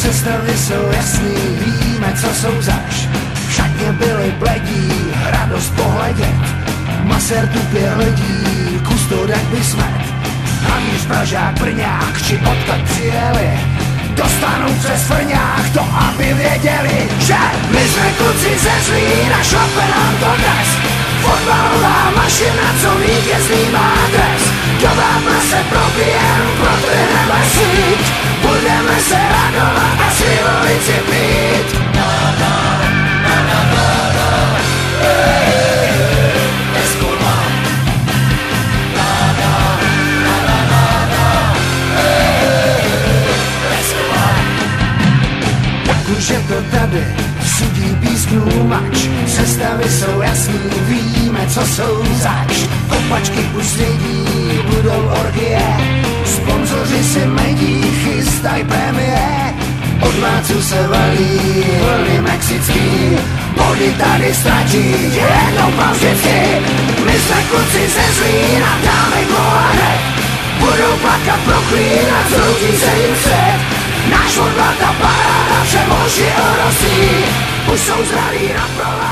Sestavy jsou jasný, víme, co jsou zač. V šatně byli bledí, radost pohledět. Masér tupě hledí, kustodek by smet. Havíř, Pražák, Brňák, či odkud přijeli, dostanou přes frňák to, aby věděli, že my jsme kluci ze Zlína, šlape nám to dnes. Fotbalová mašina, co vítězný má dres. Do vápna se probijem, protrhneme síť. Budeme se radovat a slivovici pít. Už je to tady, sudí písknů mač. Sestavy jsou jasný, víme, co jsou zač. Kopačky už svědí, budou orgie. Sponzoři si medí, chystaj prémie. Od Váců se valí vlny mexický. Body tady ztratí, jednou pan vždycky. My jsme kluci ze Zlína, dáme gól a hned. Budou plakat, proklínat, zhroutí se jim svět. Náš fotbal, ta paráda, všem oči orosí. Už jsou zralí na provázku.